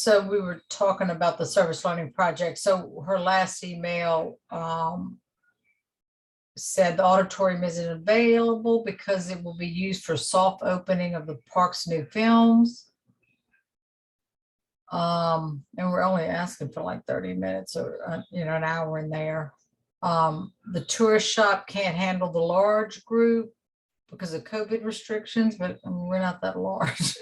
So we were talking about the service learning project. So her last email said the auditorium isn't available because it will be used for soft opening of the park's new films. And we're only asking for like 30 minutes or, an hour in there. The tourist shop can't handle the large group because of COVID restrictions, but we're not that large.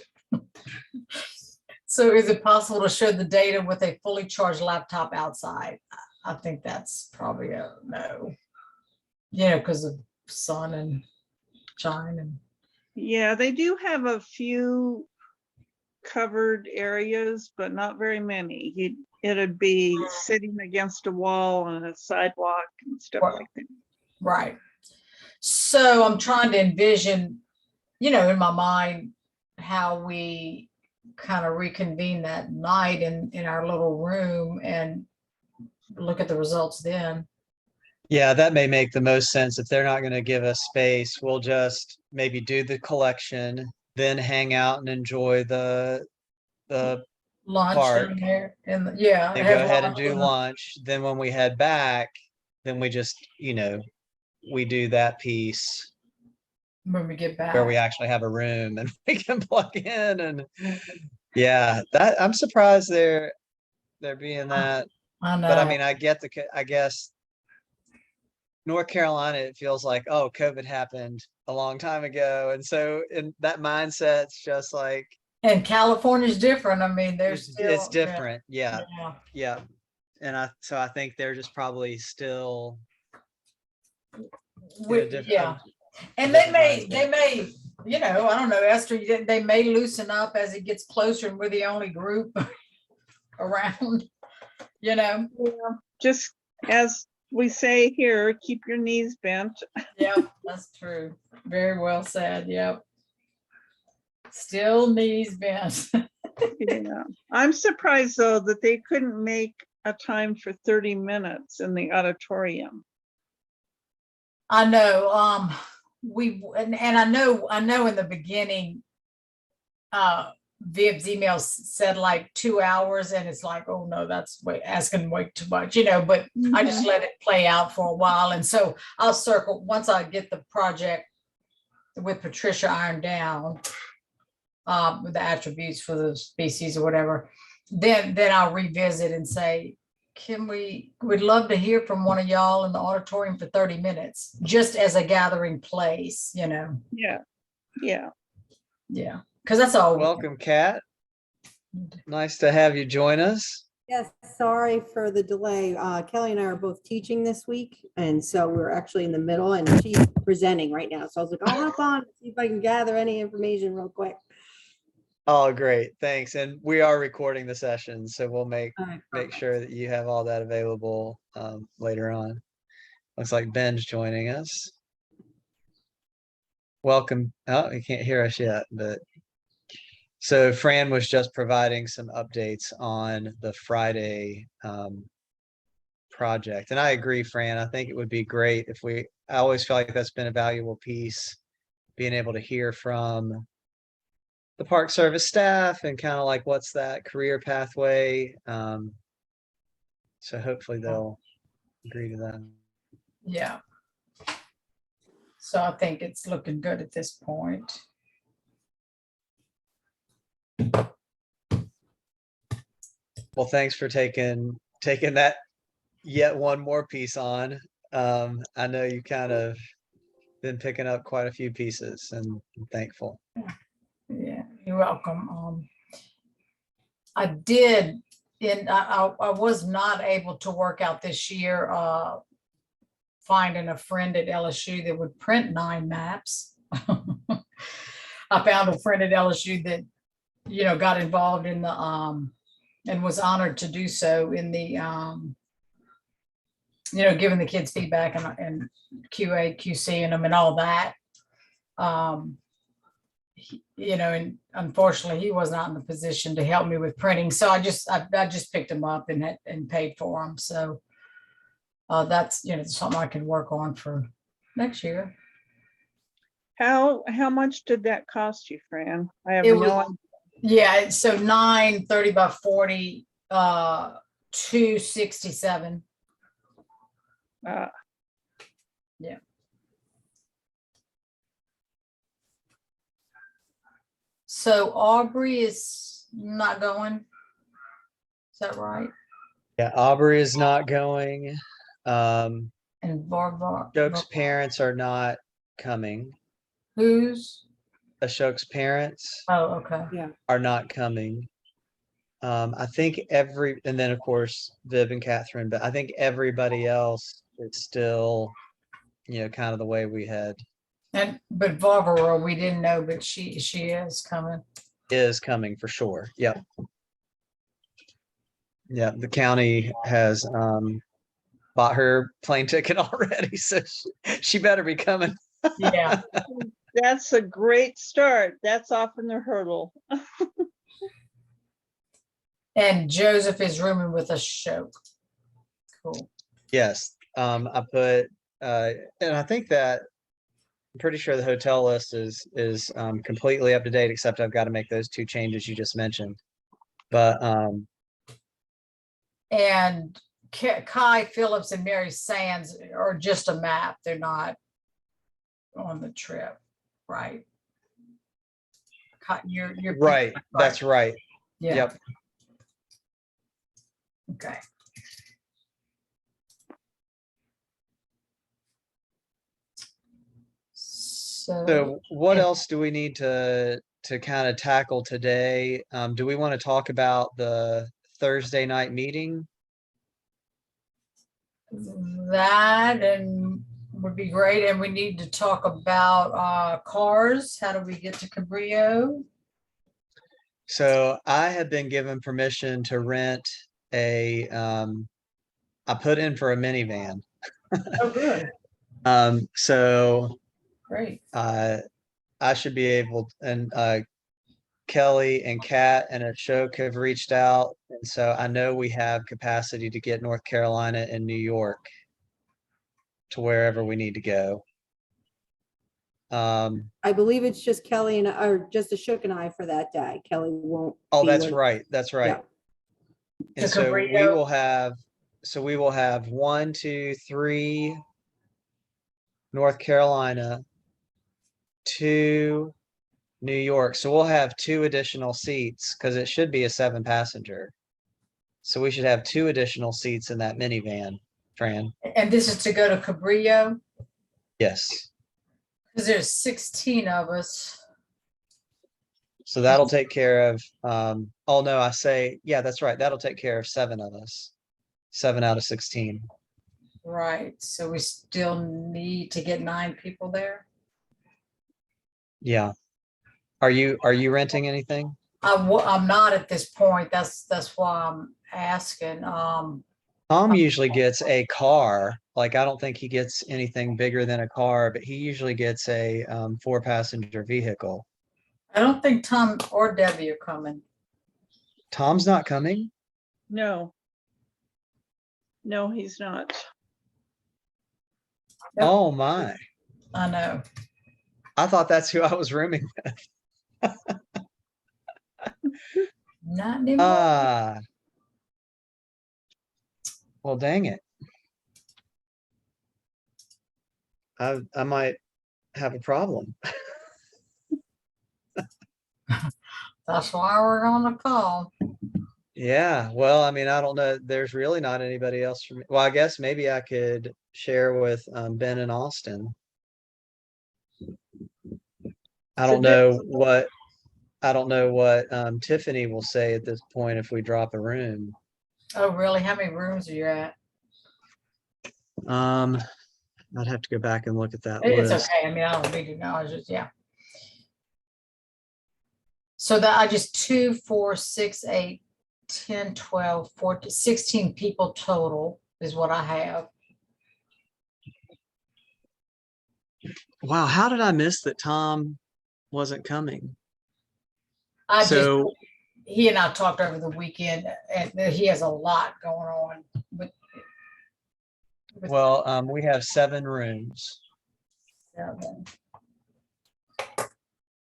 So is it possible to show the data with a fully charged laptop outside? I think that's probably a no. Because of sun and shine and. Yeah, they do have a few covered areas, but not very many. It'd be sitting against a wall on a sidewalk and stuff like that. Right. So I'm trying to envision, in my mind, how we kind of reconvene that night in our little room and look at the results then. Yeah, that may make the most sense. If they're not going to give us space, we'll just maybe do the collection, then hang out and enjoy the Lunch park. in there, and Then go ahead and do lunch. lunch. Then when we head back, then we just, we do that piece When we get back. where we actually have a room and we can plug in. And yeah, that I'm surprised they're being that. I know. But I mean, I guess North Carolina, it feels like, oh, COVID happened a long time ago. And so in that mindset's just like. And California's different. I mean, It's different. Yeah. Yeah. Yeah. And I think they're just probably still. Yeah. And they may, I don't know, Esther, they may loosen up as it gets closer and we're the only group around, Yeah, just as we say here, keep your knees bent. Yep, that's true. Very well said. Yep. Still knees bent. Yeah, I'm surprised though that they couldn't make a time for 30 minutes in the auditorium. I know, and I know in the beginning, Viv's email said like 2 hours and it's like, oh no, that's asking way too much, but I just let it play out for a while. And so I'll circle once I get the project with Patricia ironed down, with the attributes for the species or whatever, then I'll revisit and say, we'd love to hear from one of y'all in the auditorium for 30 minutes, just as a gathering place, Yeah. Yeah. Because that's all. Welcome, Kat. Nice to have you join us. Yes, sorry for the delay. Kelly and I are both teaching this week, and so we're actually in the middle, and she's presenting right now. So I was like, I'll hop on, see if I can gather any information real quick. Oh, great. Thanks. And we are recording the session, so we'll make Perfect. sure that you have all that available later on. Looks like Ben's joining us. Welcome. Oh, he can't hear us yet, but so Fran was just providing some updates on the Friday project. And I agree, Fran. I think it would be great if I always feel like that's been a valuable piece, being able to hear from the Park Service staff and kind of like what's that career pathway. So hopefully they'll agree to that. Yeah. So I think it's looking good at this point. Well, thanks for taking that yet one more piece on. I know you kind of been picking up quite a few pieces, and I'm thankful. Yeah, you're welcome. I did, and I was not able to work out this year, finding a friend at LSU that would print 9 maps. I found a friend at LSU that, got involved in the, and was honored to do so in the, giving the kids feedback and QA, QC and them and all that. And unfortunately he was not in the position to help me with printing. So I just picked him up and paid for him. So that's, something I can work on for next year. How much did that cost you, Fran? I have no idea. Yeah, so 9 30 by 40, 267. Uh, So Aubrey is not going. Is that right? Yeah, Aubrey is not going. Um, And Barbara, Ashok's parents are not coming. who's? Ashok's parents Oh, okay. Yeah. are not coming. I think and then of course Viv and Catherine, but I think everybody else is still, kind of the way we had But Barbara, we didn't know, but she is coming. is coming for sure. Yep. Yeah, the county has bought her plane ticket already, so she better be coming. Yeah. that's a great start. That's often the hurdle. And Joseph is rooming with us. Show. Cool. Yes. I put and I think that I'm pretty sure the hotel list is completely up to date, except I've got to make those two changes you just mentioned. But And Kai Phillips and Mary Sands are just a map. They're not on the trip, right? You're right, that's right. Yeah. Yep. Okay. So what and- else do we need to kind of tackle today? Do we want to talk about the Thursday night meeting? That and would be great. And we need to talk about cars. How do we get to Cabrillo? So I have been given permission to rent I put in for a minivan. Oh, good. So Great. I should be able, and Kelly and Kat and Ashok have reached out. And so I know we have capacity to get North Carolina and New York to wherever we need to go. I believe it's just Kelly or just Ashok and I for that day. Kelly won't. Oh, be that's with- right. That's right. Yeah. And To so we Cabrillo? will have 1, 2, 3 North Carolina, 2 New York. So we'll have 2 additional seats because it should be a 7-passenger. So we should have 2 additional seats in that minivan, Fran. And this is to go to Cabrillo? Yes. Because there's 16 of us. So that'll take care of, oh no, yeah, that's right. That'll take care of 7 of us. 7 out of 16. Right. So we still need to get 9 people there. Yeah. Are you renting anything? I'm not at this point. That's why I'm asking. Tom usually gets a car. Like, I don't think he gets anything bigger than a car, but he usually gets a 4-passenger vehicle. I don't think Tom or Debbie are coming. Tom's not coming? No. No, he's not. Nope. Oh my. I know. I thought that's who I was rooming with. Not anymore. Well, dang it. I might have a problem. That's why we're on the call. Yeah, well, I mean, I don't know. There's really not anybody else for me. Well, I guess maybe I could share with Ben and Austin. I don't know what Tiffany will say at this point if we drop a room. Oh, really? How many rooms are you at? I'd have to go back and look at that It's list. okay. I mean, I don't need to know. I just, yeah. So that I just 2, 4, 6, 8, 10, 12, 14, 16 people total is what I have. Wow, how did I miss that Tom wasn't coming? So he and I talked over the weekend and he has a lot going on. Well, we have 7 rooms.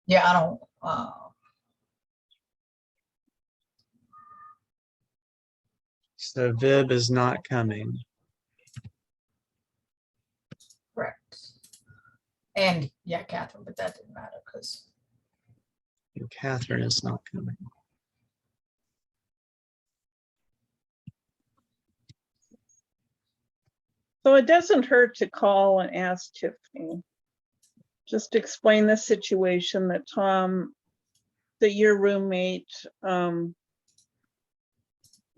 Yeah, I don't, So Vib is not coming. Correct. And yeah, Catherine, but that didn't matter because And Catherine is not coming. So it doesn't hurt to call and ask Tiffany. Just explain the situation that Tom, that your roommate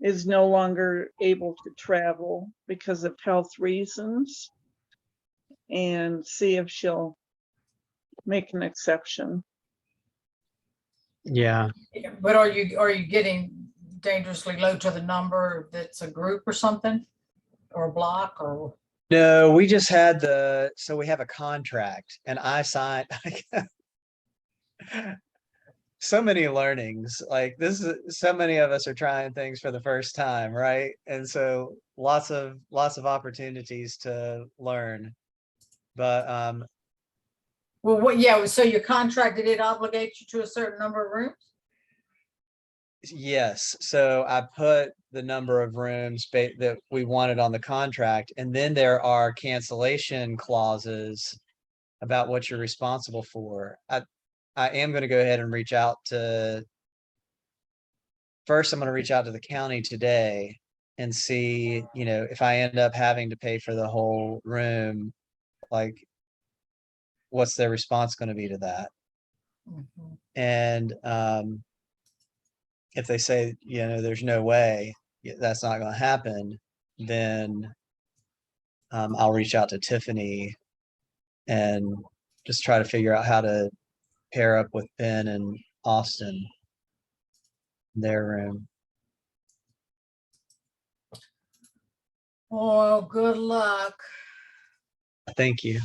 is no longer able to travel because of health reasons, and see if she'll make an exception. Yeah. but are you getting dangerously low to the number that's a group or something? Or a block or No, we just had so we have a contract and I signed so many learnings. Like this is so many of us are trying things for the first time, right? And so lots of opportunities to learn. But well, what, yeah, so your contract, did it obligate you to a certain number of rooms? yes, so I put the number of rooms that we wanted on the contract, and then there are cancellation clauses about what you're responsible for. I am going to go ahead and reach out to, first I'm going to reach out to the county today and see, you know, if I end up having to pay for the whole room, like what's their response going to be to that? Mhm. And if they say, you know, there's no way that's not going to happen, then I'll reach out to Tiffany and just try to figure out how to pair up with Ben and Austin in their room. Oh, good luck. Thank you.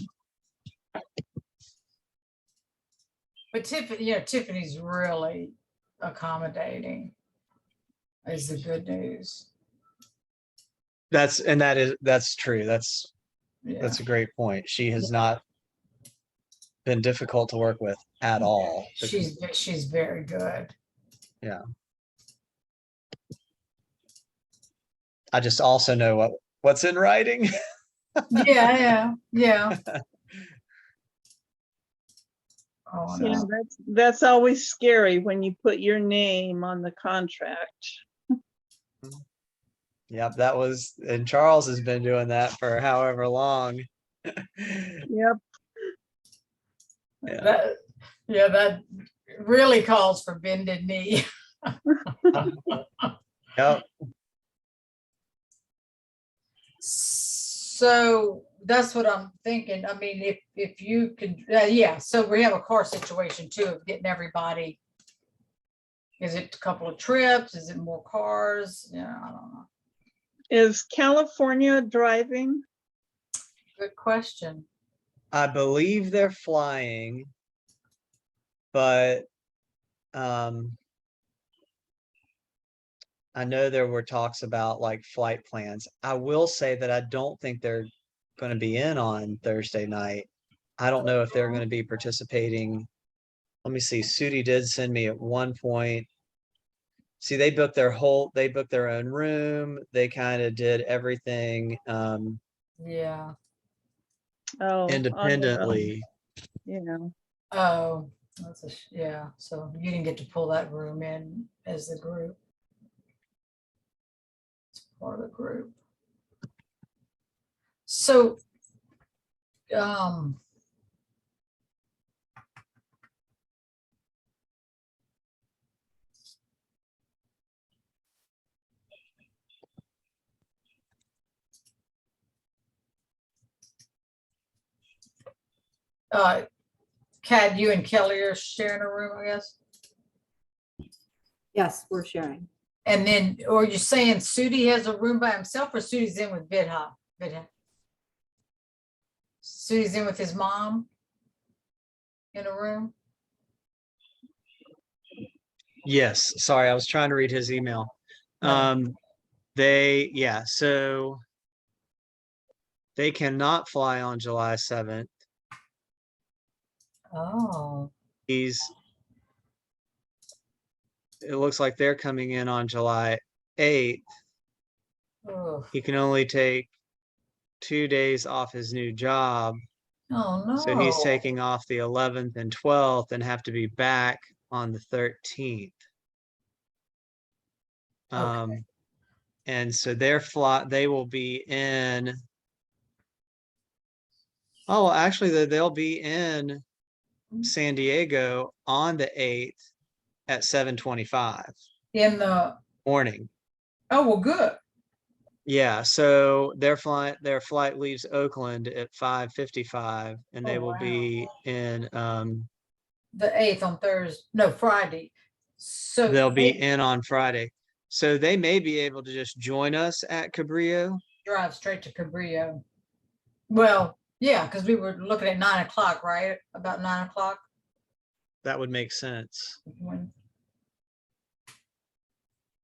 But Tiffany, you know, Tiffany's really accommodating is the good news. That's true. That's Yeah, a great point. She has not been difficult to work with at all. she's very good. Yeah. I just also know what's in writing. Yeah. Oh, Yeah, no. that's always scary when you put your name on the contract. Yep, that was, and Charles has been doing that for however long. Yep. Yeah. That really calls for bended knee. Yep. So that's what I'm thinking. I mean, if you could, yeah, so we have a car situation too of getting everybody. Is it a couple of trips? Is it more cars? Yeah, I don't know. Is California driving? Good question. I believe they're flying, but I know there were talks about like flight plans. I will say that I don't think they're going to be in on Thursday night. I don't know if they're going to be participating. Let me see. Sudi did send me at one point. See, they booked their own room. They kind of did everything Yeah. Oh, independently. yeah. Oh, yeah. So you didn't get to pull that room in as the group. It's part of the group. So, Kat, you and Kelly are sharing a room, I guess. Yes, we're sharing. And then, or you're saying Sudi has a room by himself, or Sudi's in with Vidha? Sudi's in with his mom in a room? Yes, sorry, I was trying to read his email. No. So they cannot fly on July 7th. Oh, It looks like they're coming in on July 8th. Ugh. he can only take 2 days off his new job. Oh, So he's no. taking off the 11th and 12th and have to be back on the 13th. Okay. And so they will be in. Oh, actually, they'll be in San Diego on the 8th at 7:25 In the, morning. oh, well, good. Yeah, so their flight leaves Oakland at 5:55, and Oh, they will wow. be in The 8th on Thursday, no, Friday. So they'll be they in on Friday. So they may be able to just join us at Cabrillo. drive straight to Cabrillo. Well, yeah, because we were looking at 9 o'clock, right? About 9 o'clock. That would make sense.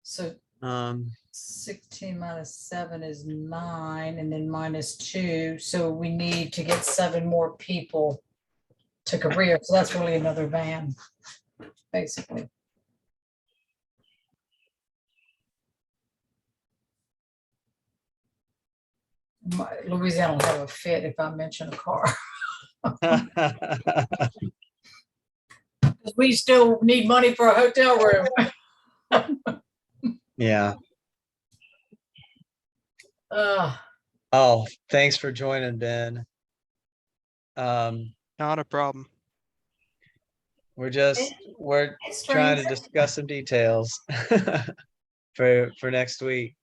So Um, 16 minus 7 is 9, and then minus 2. So we need to get 7 more people to Cabrillo. So that's really another van, basically. Louisiana will have a fit if I mention a car. We still need money for a hotel room. yeah. Uh, Oh, thanks for joining, Ben. Not a problem. We're it's trying to strange. discuss some details for next week.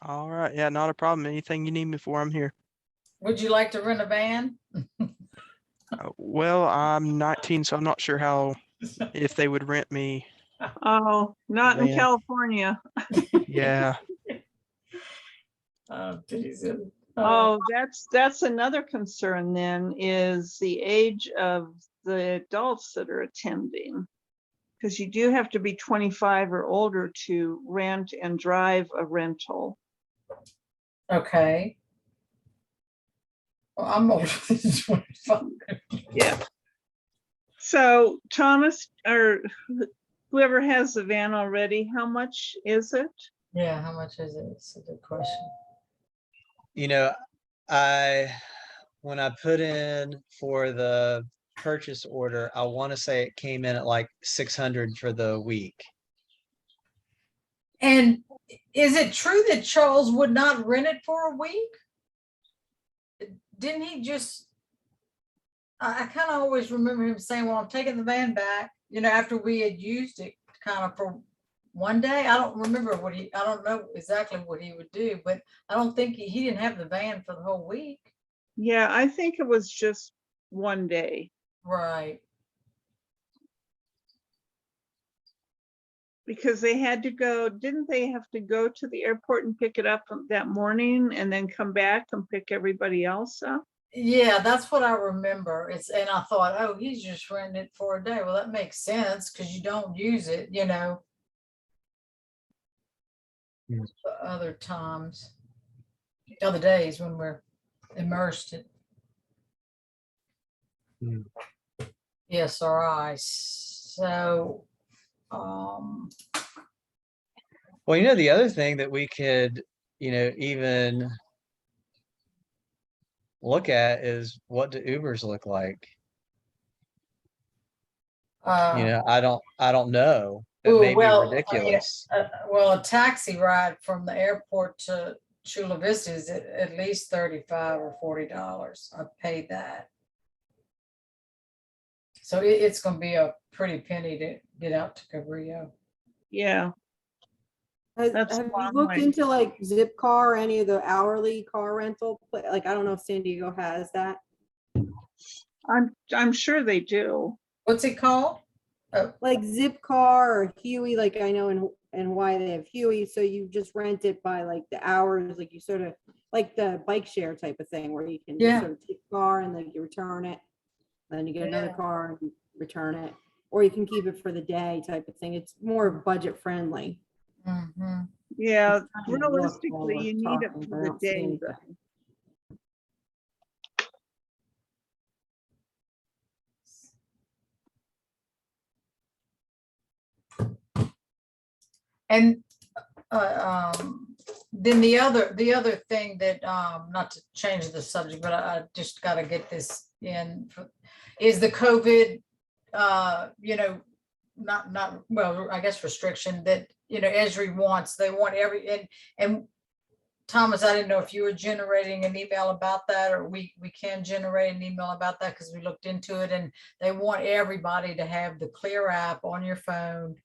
All right. Yeah, not a problem. Anything you need me for, I'm here. Would you like to rent a van? Well, I'm 19, so I'm not sure if they would rent me. Oh, not in Van. California. Yeah. Geez. Oh, that's another concern then, is the age of the adults that are attending. Because you do have to be 25 or older to rent and drive a rental. Okay. Well, I'm older than 25. Yeah. So Thomas, or whoever has the van already, how much is it? Yeah, how much is it? It's a good question. You know, when I put in for the purchase order, I want to say it came in at like 600 for the week. And is it true that Charles would not rent it for a week? Didn't he just, I kind of always remember him saying, well, I'm taking the van back, after we had used it kind of for one day. I don't remember I don't know exactly what he would do, but I don't think he didn't have the van for the whole week. Yeah, I think it was just one day. Right. Because they had to go, didn't they have to go to the airport and pick it up that morning and then come back and pick everybody else up? Yeah, that's what I remember. And I thought, oh, he's just renting it for a day. Well, that makes sense because you don't use it, other times, other days when we're immersed in. Yes, all right. So, Well, the other thing that we could, even look at is, what do Ubers look like? I don't know. It may be ridiculous. A taxi ride from the airport to Chula Vista is at least $35 or $40. I paid that. So it's going to be a pretty penny to get out to Cabrillo. Yeah. That's Have a you long looked way. into like Zipcar or any of the hourly car rental? Like, I don't know if San Diego has that. I'm sure they do. What's it called? Like Zipcar or Huey, like I know in Hawaii they have Huey, so you just rent it by like the hours, like you sort of like the bike share type of thing where you can just sort of take a car and then you return it, then you get another car and you return it, or you can keep it for the day type of thing. It's more budget friendly. Mm-hmm. Yeah, I'm trying to look while realistically, we're you need it talking, but for I the don't see day. anything. though. And Then the other thing that, not to change the subject, but I just gotta get this in, is the COVID, not, well, I guess restriction that, Esri wants, they want and Thomas, I didn't know if you were generating an email about that, or we can generate an email about that, because we looked into it, and they want everybody to have the Clear app on your phone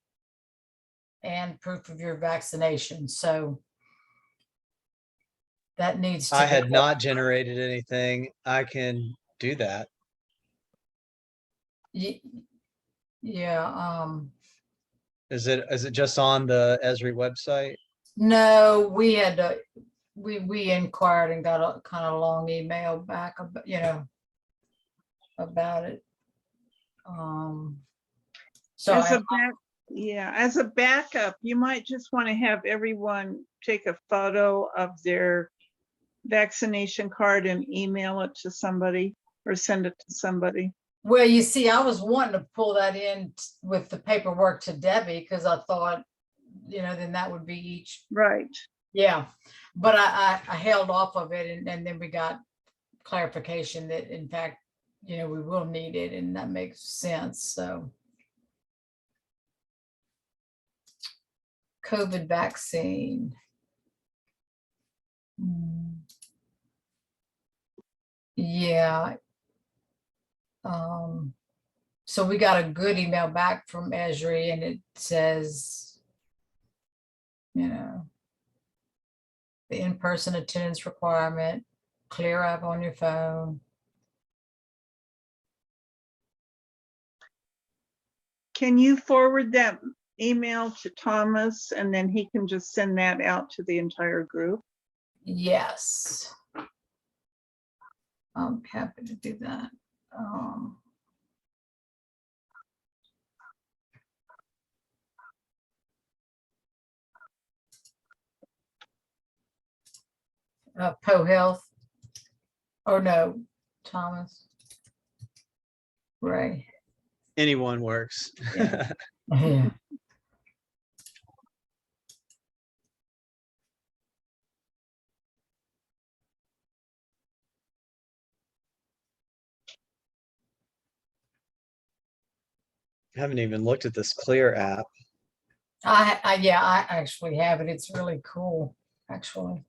and proof of your vaccination, so that needs to I be. had not generated anything. I can do that. Yeah, Is it just on the Esri website? no, we had to, we inquired and got a kind of long email back, about it. So As a back, yeah, as a backup, you might just want to have everyone take a photo of their vaccination card and email it to somebody or send it to somebody. well, you see, I was wanting to pull that in with the paperwork to Debbie, because I thought, then that would be each, Right. yeah. But I held off of it, and then we got clarification that in fact, we will need it, and that makes sense, so. COVID vaccine. Yeah. So we got a good email back from Esri, and it says, the in-person attendance requirement, Clear app on your phone. Can you forward that email to Thomas and then he can just send that out to the entire group? Yes. I'm happy to do that. Poe Health. Oh, no, Thomas. Ray. Anyone works. Yeah. Yeah. Haven't even looked at this Clear app. I actually have it. It's really cool, actually.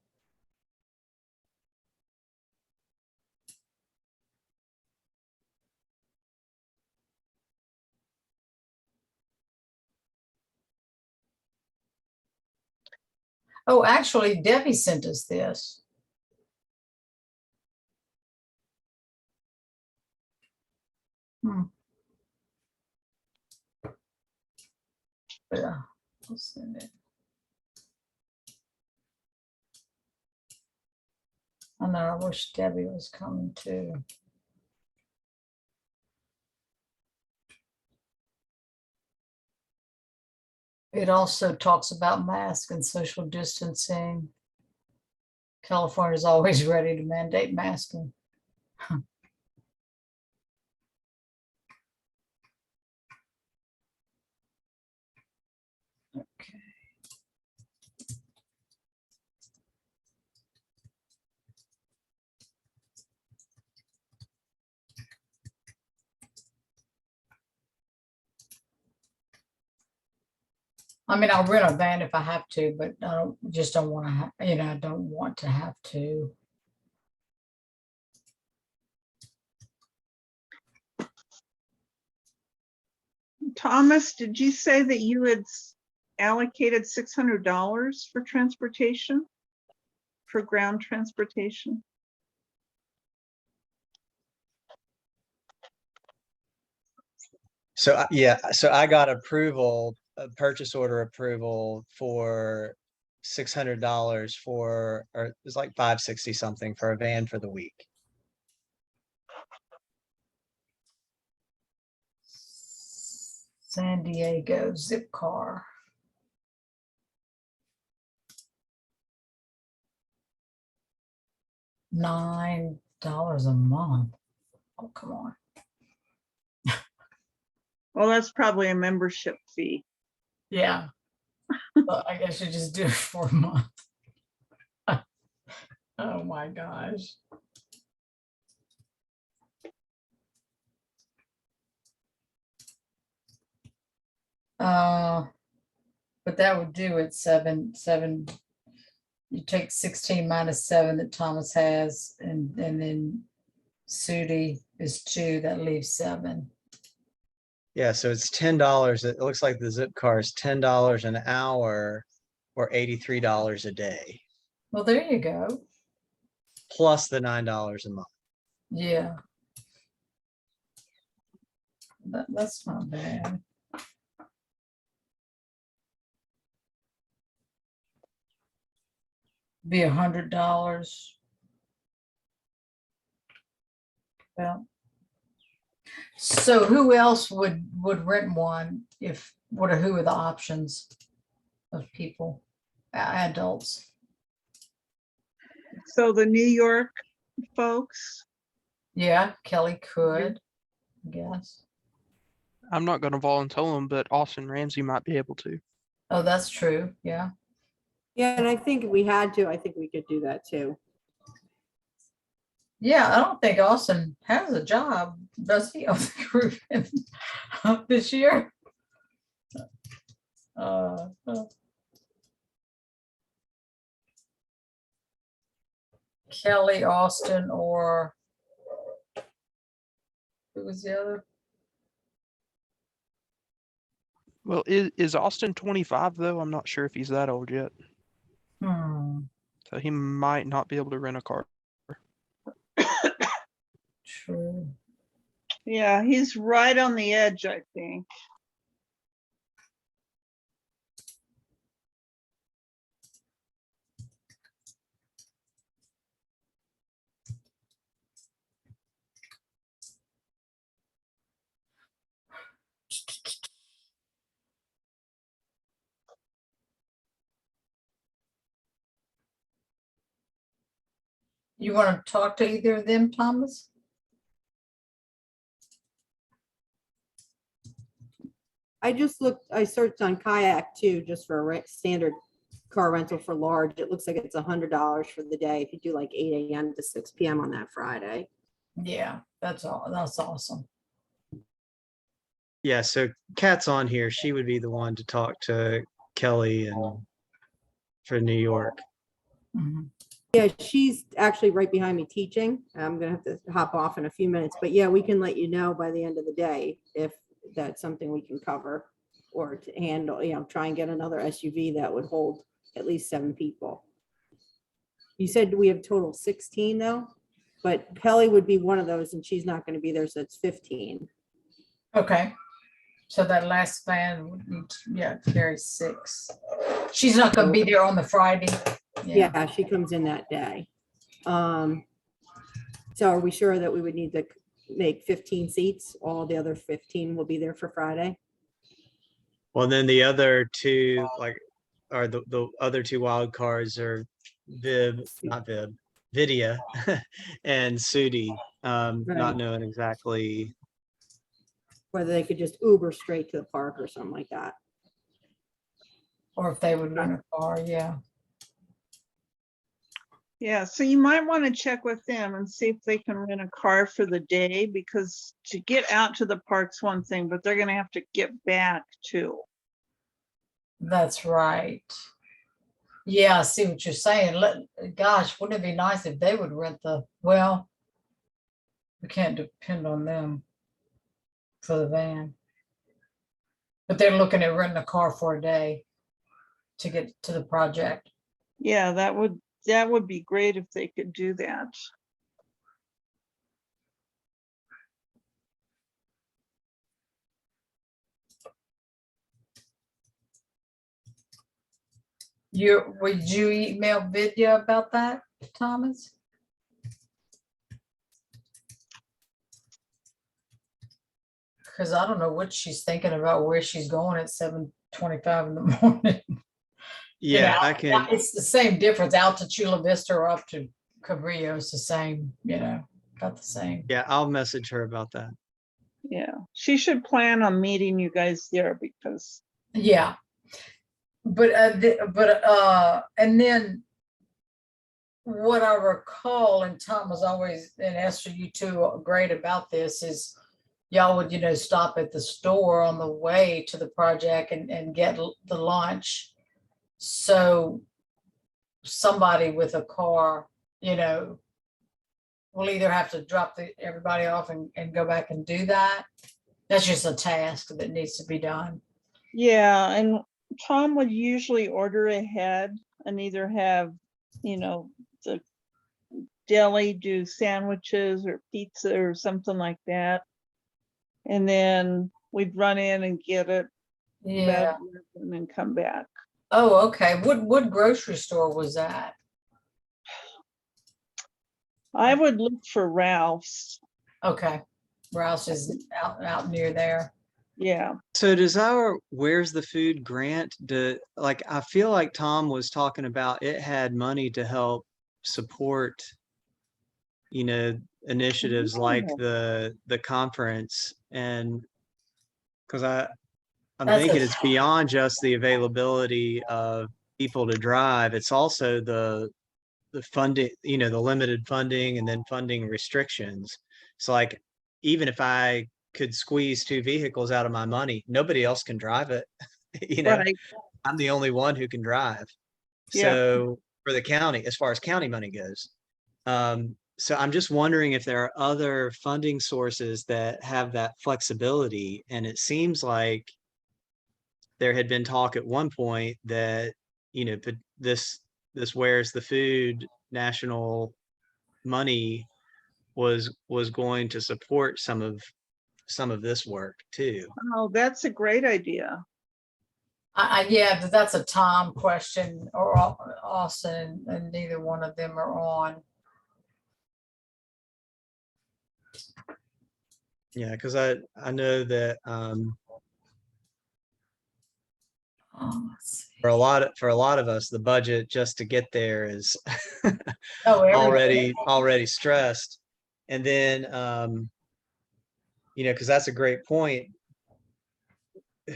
Oh, actually, Debbie sent us this. Yeah, I'll send it. I know, I wish Debbie was coming too. It also talks about masks and social distancing. California is always ready to mandate masking. Okay. I mean, I'll rent a van if I have to, but I don't want to, I don't want to have to. Thomas, did you say that you had allocated $600 for transportation? For ground transportation? So yeah, so I got approval, a purchase order approval for $600 for, or it was like 560 something for a van for the week. San Diego zip car. $9 a month. Oh, come on. Well, that's probably a membership fee. Yeah. Well, I guess you just do it for a month. Oh my gosh. But that would do it 7. You take 16 minus 7 that Thomas has, and then Sudi is 2, that leaves 7. Yeah, so it's $10. It looks like the zip car is $10 an hour or $83 a day, Well, there you go. plus the $9 a month. Yeah. That's not bad. Be $100. Well, so who else would rent one if, who are the options of people, adults? So the New York folks, Yeah, Kelly could, I guess. I'm not gonna volunteer them, but Austin Ramsey might be able to. Oh, that's true. Yeah. Yeah, and I think if we had to, I think we could do that too. Yeah, I don't think Austin has a job, does he, on the group this year? Uh, Kelly, Austin, or who was the other? Well, is Austin 25 though? I'm not sure if he's that old yet. So he might not be able to rent a car. True. yeah, he's right on the edge, I think. You want to talk to either of them, Thomas? I just looked, I searched on Kayak too, just for a standard car rental for large. It looks like it's $100 for the day if you do like 8 a.m. to 6 p.m. on that Friday. Yeah, that's all. That's awesome. Yeah, so Kat's on here. She would be the one to talk to Kelly and for New York. Mhm. Yeah, she's actually right behind me teaching. I'm gonna have to hop off in a few minutes, but yeah, we can let you know by the end of the day if that's something we can cover or to handle, try and get another SUV that would hold at least 7 people. You said we have total 16 though, but Kelly would be one of those and she's not gonna be there, so it's 15. Okay. So that last van would need to, carry 6. She's not gonna be there on the Friday. Yeah, she comes in that day. So are we sure that we would need to make 15 seats? All the other 15 will be there for Friday? Well, then the other two, are the other two wild cards are not Vidya and Sudi. Not Right. knowing exactly. Whether they could just Uber straight to the park or something like that. Or if they would rent a car, yeah. Yeah, so you might want to check with them and see if they can rent a car for the day, because to get out to the park's one thing, but they're gonna have to get back too. That's right. Yeah, I see what you're saying. Gosh, wouldn't it be nice if they would rent well, we can't depend on them for the van. But they're looking at renting a car for a day to get to the project. Yeah, that would be great if they could do that. Would you email Vidya about that, Thomas? Because I don't know what she's thinking about, where she's going at 7:25 in the morning. Yeah, I can. It's the same difference out to Chula Vista or up to Cabrillo. It's the same, about the same. Yeah, I'll message her about that. Yeah, she should plan on meeting you guys there, because Yeah. But and then what I recall, and Tom was always, and Esther, you two are great about this, is y'all would, stop at the store on the way to the project and get the lunch. So somebody with a car, will either have to drop everybody off and go back and do that. That's just a task that needs to be done. Yeah, and Tom would usually order ahead and either have, the deli do sandwiches or pizza or something like that. And then we'd run in and get it. Yeah. And then come back. Oh, okay. What grocery store was that? I would look for Ralph's. Okay. Rouse is out near there. Yeah. So does our Where's the Food grant, I feel like Tom was talking about it had money to help support, initiatives like the conference, and because I'm That's thinking a- it's beyond just the availability of people to drive. It's also the funding, the limited funding and then funding restrictions. So like, even if I could squeeze 2 vehicles out of my money, nobody else can drive it. Right. I'm the only one who can drive. Yeah. So for the county, as far as county money goes. So I'm just wondering if there are other funding sources that have that flexibility. And it seems like there had been talk at one point that, this Where's the Food national money was going to support some of this work too. Oh, that's a great idea. yeah, that's a Tom question, or Austin, and neither one of them are on. Yeah, because I know that Let's see. for a lot of us, the budget just to get there is Oh, everybody. already stressed. And then because that's a great point.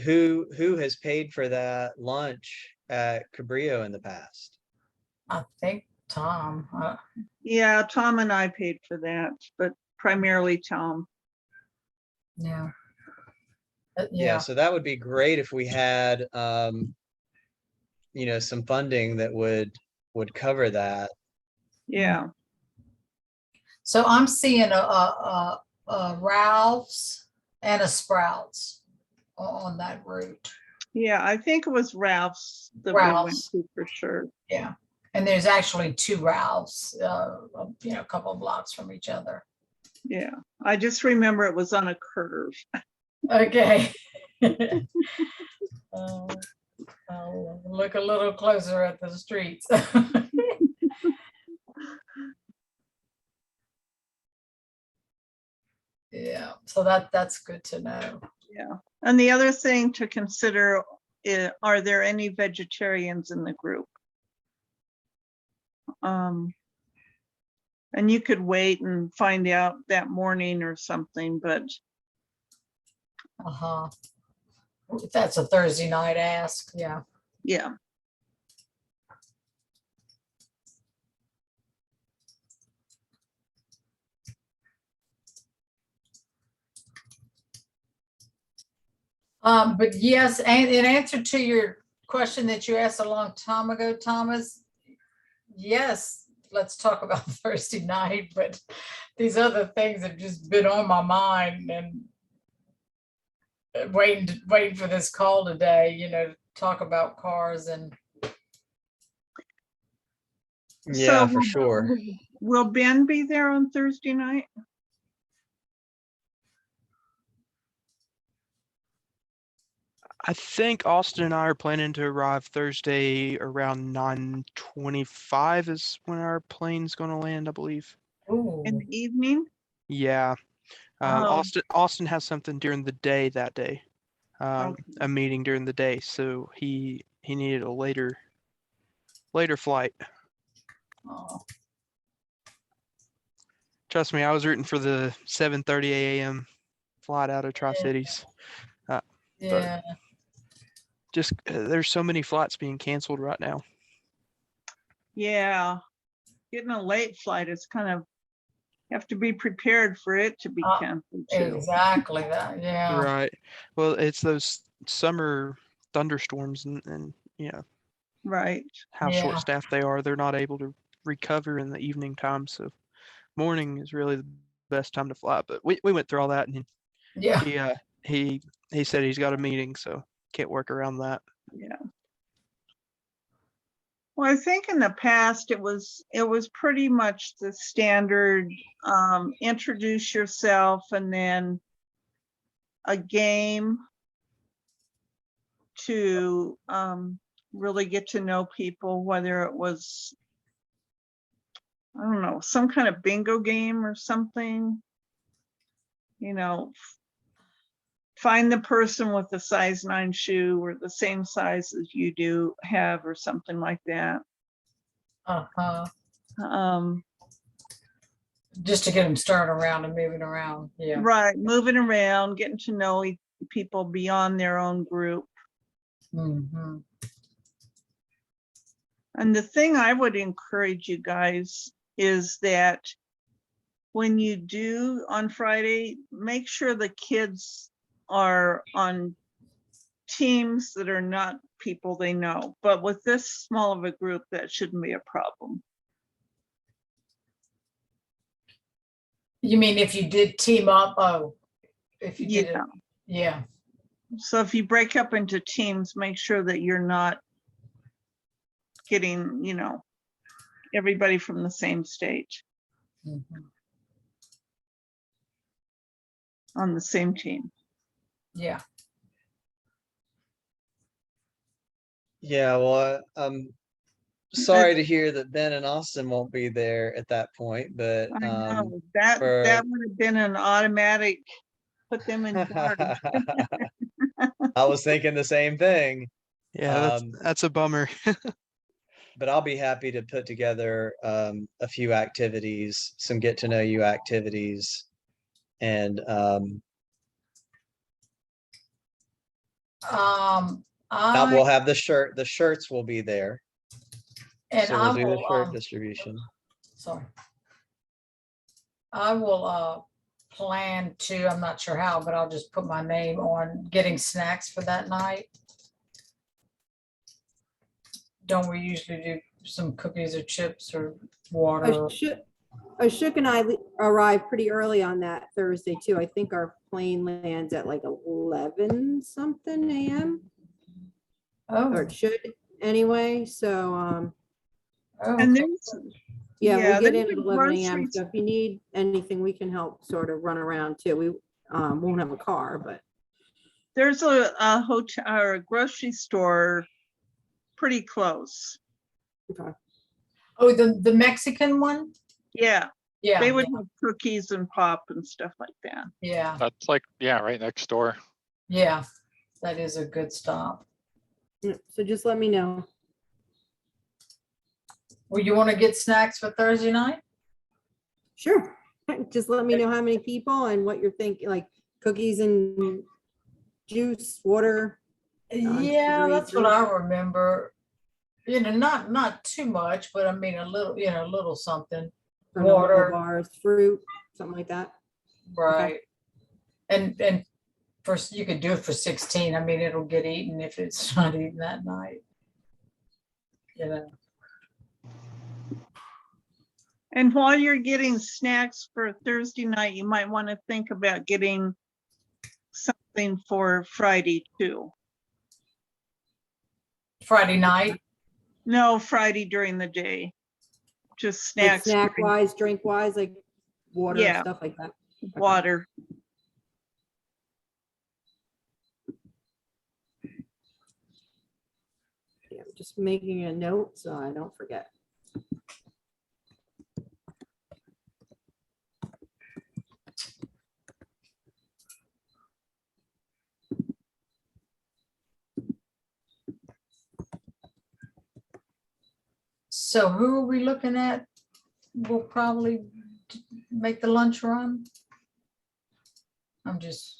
Who has paid for that lunch at Cabrillo in the past? I think Tom. Yeah, Tom and I paid for that, but primarily Tom. Yeah. Yeah, so that would be great if we had some funding that would cover that. Yeah. So I'm seeing a Ralph's and a Sprouts on that route. Yeah, I think it was Ralph's that we went Ralph's. to for sure. Yeah. And there's actually 2 Ralph's, a couple of blocks from each other. Yeah, I just remember it was on a curve. Okay. I'll look a little closer at the streets. Yeah, so that's good to know. Yeah, and the other thing to consider is, are there any vegetarians in the group? And you could wait and find out that morning or something, but If that's a Thursday night ask, yeah. yeah. But yes, and in answer to your question that you asked a long time ago, Thomas, yes, let's talk about Thursday night, but these other things have just been on my mind, and waiting for this call today, to talk about cars. And Yeah, So for sure. Will Ben be there on Thursday night? I think Austin and I are planning to arrive Thursday around 9:25 is when our plane's going to land, I believe. In the evening? Yeah. Oh. Austin has something during the day that day, Okay. a meeting during the day, so he needed a later flight. oh, Trust me, I was rooting for the 7:30 a.m. flight out of Tri-Cities. yeah, Just there's so many flights being canceled right now. Yeah. getting a late flight is kind of, you have to be prepared for it to be Uh, canceled too. Exactly that, yeah. Right. Well, it's those summer thunderstorms and you know Right. how Yeah. short-staffed they are. They're not able to recover in the evening time. So morning is really the best time to fly. But we went through all that, and Yeah. he uh he said he's got a meeting, so can't work around that. Yeah. Well, I think in the past it was pretty much the standard, introduce yourself and then a game to really get to know people, whether it was, I don't know, some kind of bingo game or something. You know, find the person with the size 9 shoe or the same size as you do have or something like that. Uh-huh. Um, Just to get them started around and moving around, yeah. right, moving around, getting to know people beyond their own group. Mhm. And the thing I would encourage you guys is that when you do on Friday, make sure the kids are on teams that are not people they know. But with this small of a group, that shouldn't be a problem. You mean if you did team up? Oh, if you did it, Yeah. yeah. So if you break up into teams, make sure that you're not getting, everybody from the same stage Mhm. on the same team. Yeah. Yeah, well, I'm sorry to hear that Ben and Austin won't be there at that point, but I know that for- that would have been an automatic put them in charge. I was thinking the same thing. Yeah, Um, that's a bummer. but I'll be happy to put together a few activities, some get to know you activities, and we'll have the shirt. The shirts will be there, And so I we'll do the will, shirt distribution. sorry. I will plan to, I'm not sure how, but I'll just put my name on getting snacks for that night. Don't we usually do some cookies or chips or water? Ashok and I arrive pretty early on that Thursday too. I think our plane lands at like 11 something a.m. Oh, or it should anyway. So And okay. there's yeah, we get in there's at a 11 a.m. grocery So if you need anything, we can help sort of run around too. We won't have a car, but there's a hotel or a grocery store pretty close. okay. Oh, the Mexican one? Yeah, Yeah. they would have cookies and pop and stuff like that. Yeah, That's like, yeah, right next door. yeah. That is a good stop. Yeah, so just let me know. Well, you want to get snacks for Thursday night? Sure. Just let me know how many people and what you're thinking, like cookies and juice, water. Yeah, that's what drink. I remember. Not too much, but I mean a little something. Granola Water, bars, fruit, something like that. right? And first you could do it for 16. I mean, it'll get eaten if it's not eaten that night. And while you're getting snacks for Thursday night, you might want to think about getting something for Friday too. Friday night. No, Friday during the day. Just Like snacks. snack during- wise, drink wise, like water, Yeah. stuff like that. Water. Yeah, I'm just making a note so I don't forget. So who are we looking at? We'll probably make the lunch run. I'm just,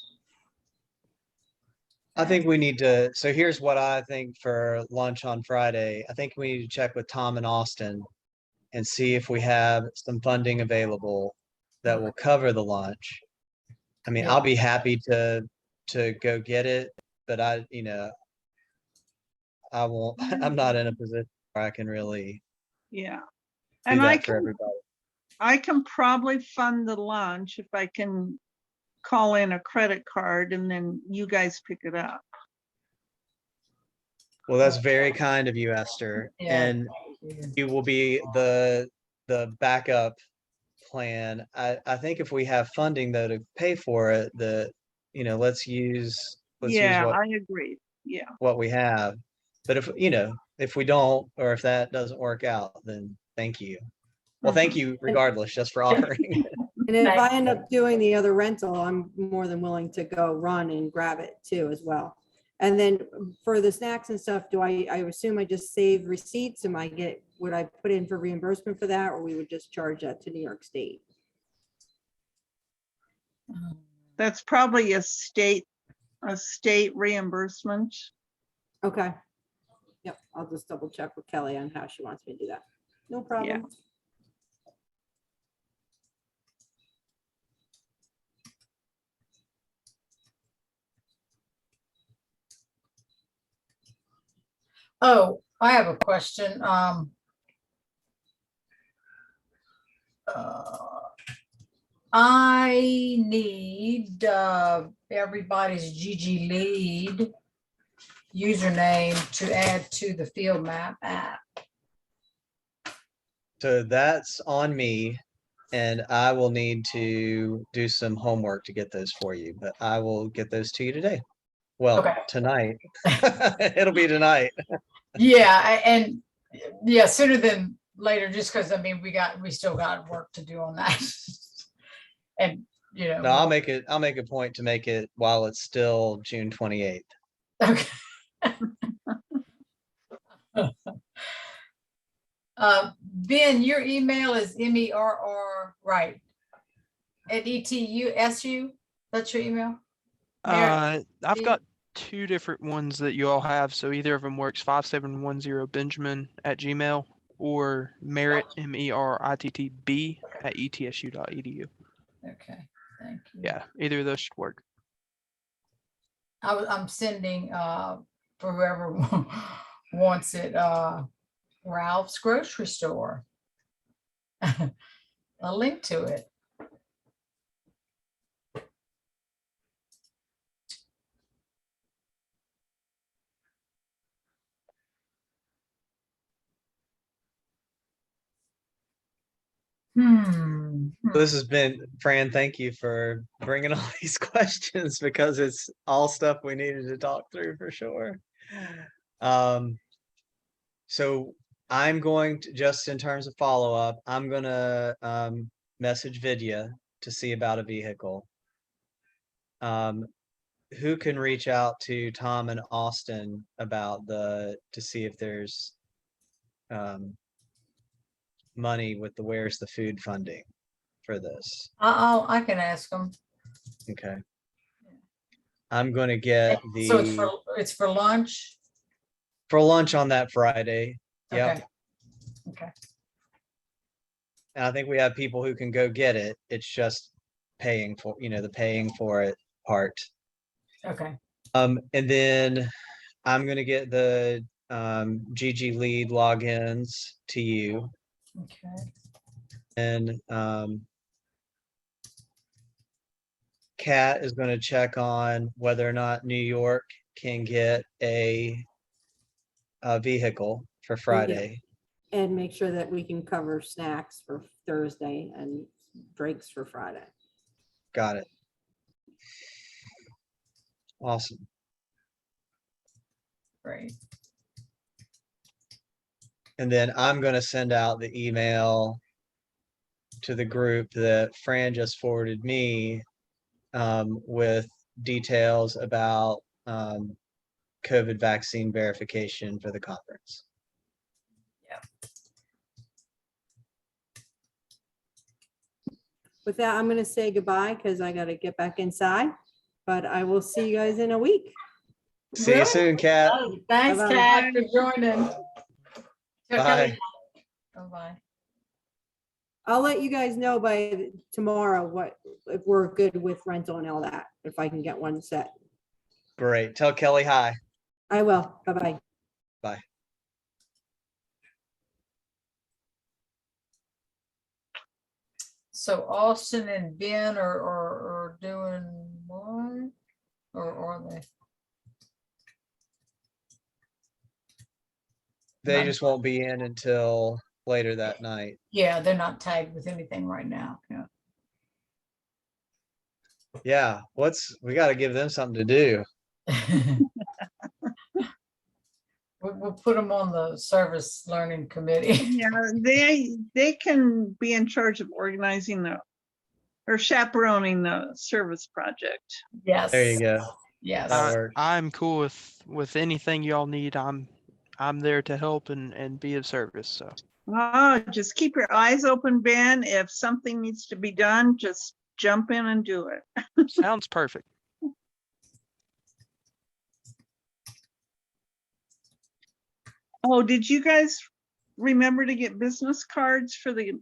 I think we need to, so here's what I think for lunch on Friday. I think we need to check with Tom and Austin and see if we have some funding available that will cover the lunch. I mean, Yeah. I'll be happy to go get it, but I won't, I'm not in a position where I can really Yeah. do And that for everybody. I can probably fund the lunch if I can call in a credit card and then you guys pick it up. Well, that's very kind of you, Esther. Yeah. And you will be the backup plan. I think if we have funding though to pay for it, let's use Yeah, what I agree. Yeah. what we have. But if we don't, or if that doesn't work out, then thank you. Well, thank you regardless, just for offering. And if I Thank end you. up doing the other rental, I'm more than willing to go run and grab it too as well. And then for the snacks and stuff, I assume I just save receipts? Would I put in for reimbursement for that, or we would just charge that to New York State? That's probably a state reimbursement. Okay. Yep, I'll just double check with Kelly on how she wants me to do that. No problem. Oh, I have a question. I need everybody's GGLead username to add to the field map app. So that's on me, and I will need to do some homework to get those for you, but I will get those to you today. Well, Okay. tonight. It'll be tonight. Yeah, and yeah, sooner than later, just because I mean we still got work to do on that. And No, I'll make a point to make it while it's still June 28th. okay. Ben, your email is MERR, right? At ETUSU, that's your email? I've got two different ones that you all have, so either of them works. 5710benjamin@gmail or Merritt MERITTB @etsu.edu. Okay, thank you. Yeah, either of those should work. I'm sending for whoever wants it, Ralph's grocery store. A link to it. This has been, Fran, thank you for bringing all these questions, because it's all stuff we needed to talk through for sure. So I'm going to, just in terms of follow-up, I'm gonna message Vidya to see about a vehicle. Who can reach out to Tom and Austin about to see if there's money with the where's the food funding for this? I can ask them. Okay. I'm gonna get So it's for lunch? for lunch on that Friday. Yep. Okay. Okay. And I think we have people who can go get it. It's just paying for, the paying for it part. Okay. And then I'm gonna get the GGLead logins to you. Okay. And Kat is going to check on whether or not New York can get a vehicle for Friday. And make sure that we can cover snacks for Thursday and drinks for Friday. Got it. Awesome. Great. And then I'm going to send out the email to the group that Fran just forwarded me with details about COVID vaccine verification for the conference. With that, I'm going to say goodbye because I got to get back inside, but I will see you guys in a week. See you soon, Kat. Thanks, Bye-bye. Kat, for joining. Bye. Bye-bye. I'll let you guys know by tomorrow if we're good with rental and all that, if I can get one set. Great. Tell Kelly hi. I will. Bye-bye. Bye. So Austin and Ben are doing what? Or are they? They Not- just won't be in until later that night. Yeah, they're not tagged with anything right now. Yeah. Yeah, we got to give them something to do. We'll put them on the service learning committee. Yeah, they can be in charge of organizing or chaperoning the service project. Yes. There you go. Yes. That works. I'm cool with anything y'all need. I'm there to help and be of service. So Oh, just keep your eyes open, Ben. If something needs to be done, just jump in and do it. sounds perfect. Oh, did you guys remember to get business cards for the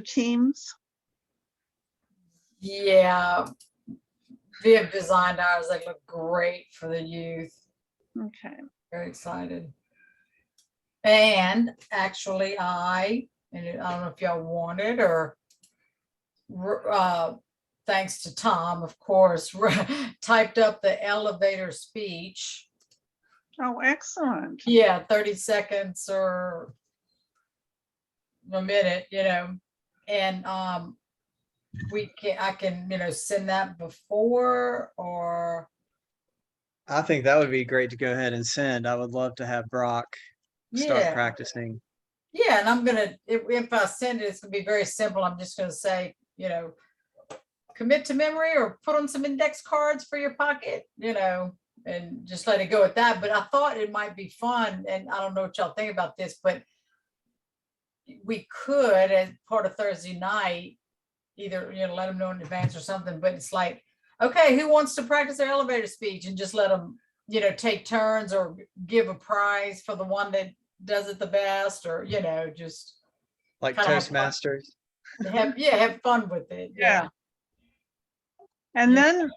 teams? Yeah. Viv designed ours. They look great for the youth. Okay. Very excited. And actually I don't know if y'all wanted or thanks to Tom, of course, typed up the elevator speech. Oh, excellent. Yeah, 30 seconds or a minute, and I can, send that before or. I think that would be great to go ahead and send. I would love to have Brock start Yeah. practicing. Yeah, and I'm gonna, if I send it, it's gonna be very simple. I'm just gonna say, commit to memory or put on some index cards for your pocket, and just let it go at that. But I thought it might be fun, and I don't know what y'all think about this, but we could, as part of Thursday night, either, let them know in advance or something, but it's like, okay, who wants to practice their elevator speech, and just let them, take turns or give a prize for the one that does it the best, or, just Like kinda have fun. Toastmasters. have fun with it. Yeah. And Yeah. then,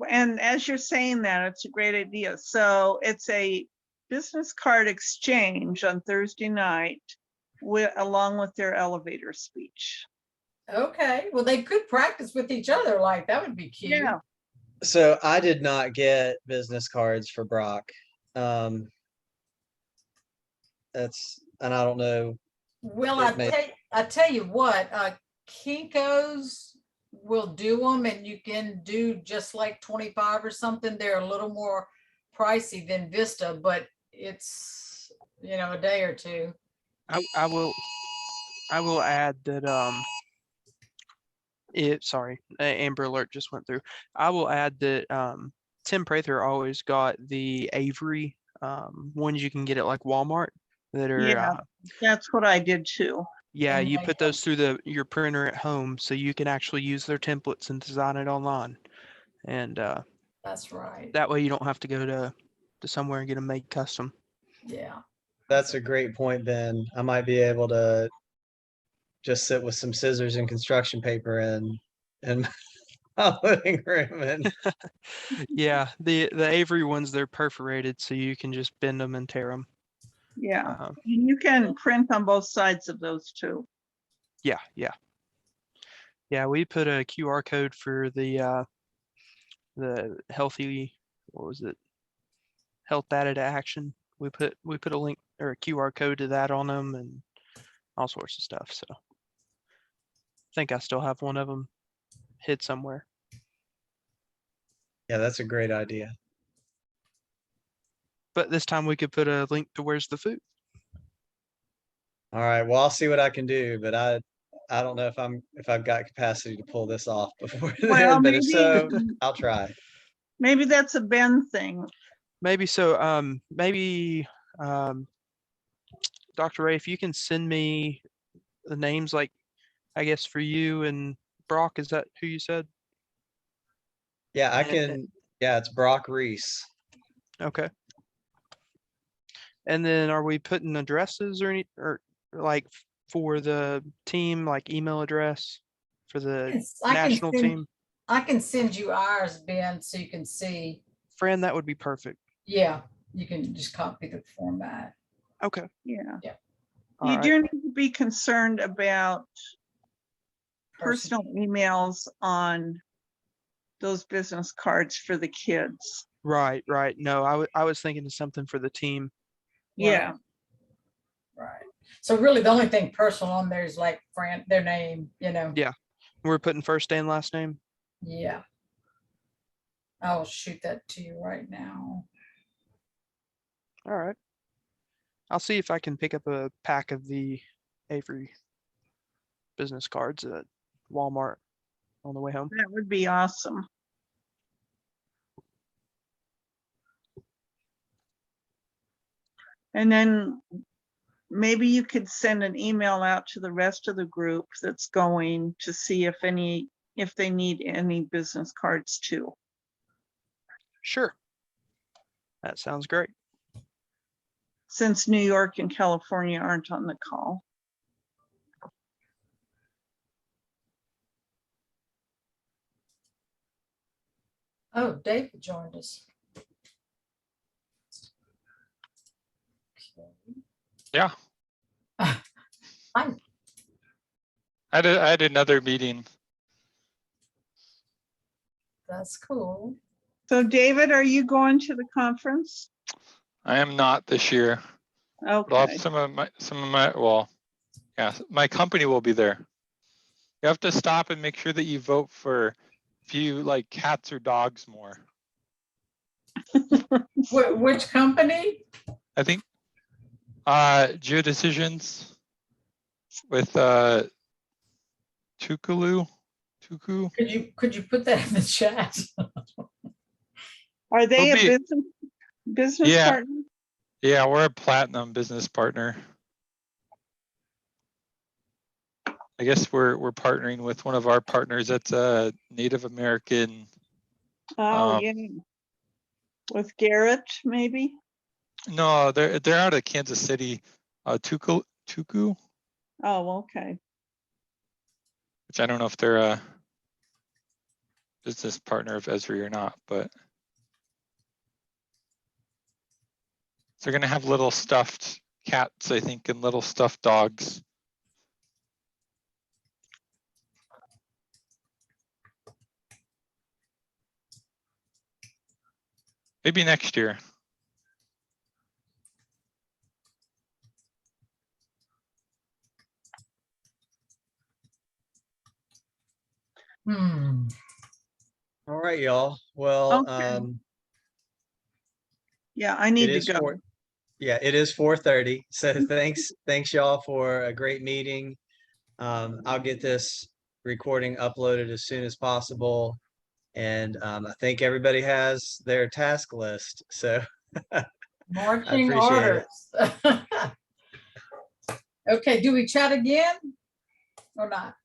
and as you're saying that, it's a great idea. So it's a business card exchange on Thursday night along with their elevator speech. Okay, well, they could practice with each other, like, that would be cute. Yeah. So I did not get business cards for Brock. And I don't know. Well, It I tell you what, Kinko's will do them, and you can do just like 25 or something. They're a little more pricey than Vista, but it's, a day or two. I will add that sorry, Amber Alert just went through. I will add that Tim Prather always got the Avery ones you can get at like Walmart that are Yeah, that's what I did too. yeah, And you like- put those through your printer at home so you can actually use their templates and design it online. And That's right. that way you don't have to go to somewhere and get them made custom. Yeah. That's a great point, Ben. I might be able to just sit with some scissors and construction paper in my living room and Yeah, the Avery ones, they're perforated so you can just bend them and tear them. Yeah. And you can print on both sides of those too. Yeah. We put a QR code for the healthy, what was it? Health data to action. We put a link or a QR code to that on them and all sorts of stuff. So I think I still have one of them hid somewhere. yeah, that's a great idea. But this time we could put a link to where's the food. All right, well, I'll see what I can do, but I don't know if I've got capacity to pull this off before Well, then, but if maybe- so, I'll try. Maybe that's a Ben thing. Maybe so. Maybe Dr. Ray, if you can send me the names, like I guess for you and Brock, is that who you said? Yeah, I And- can. Yeah, it's Brock Reese. Okay. And then are we putting addresses or like for the team, like email address for the Yes, I can national send- team? I can send you ours, Ben, so you can see. Fran, that would be perfect. Yeah, you can just copy the format. Okay. Yeah. All You right. do need to be concerned about personal emails on those business cards for the kids. Right, right. No, I was thinking of something for the team. Yeah, Right. So really, the only thing personal on there is like their name, Yeah. We're putting first and last name. Yeah. I'll shoot that to you right now. All right. I'll see if I can pick up a pack of the Avery business cards at Walmart on the way home. that would be awesome. And then maybe you could send an email out to the rest of the group that's going to see if they need any business cards too. Sure. That sounds great. Since New York and California aren't on the call. Oh, David joined us. Yeah, I'm I had another meeting. That's cool. So David, are you going to the conference? I am not this year. But I'll Okay, have some of my, well, yeah, my company will be there. You have to stop and make sure that you vote for if you like cats or dogs more. Which company? I think Geodecisions with Tuku. Could you put that in the chat? are they a It'll business Yeah. partner? Yeah, we're a platinum business partner. I guess we're partnering with one of our partners that's a Native American. Oh, yeah. With Garrett, maybe? No, they're out of Kansas City, Tuku, Oh, okay. which I don't know if they're a business partner of Esri or not, but they're gonna have little stuffed cats, I think, and little stuffed dogs. Maybe next year. Hmm. All right, y'all. Well, Okay. Yeah, I it need to is go. yeah, it is 4:30. So thanks y'all for a great meeting. I'll get this recording uploaded as soon as possible. And I think everybody has their task list. So Marching appreciate it. orders. Okay, do we chat again or not?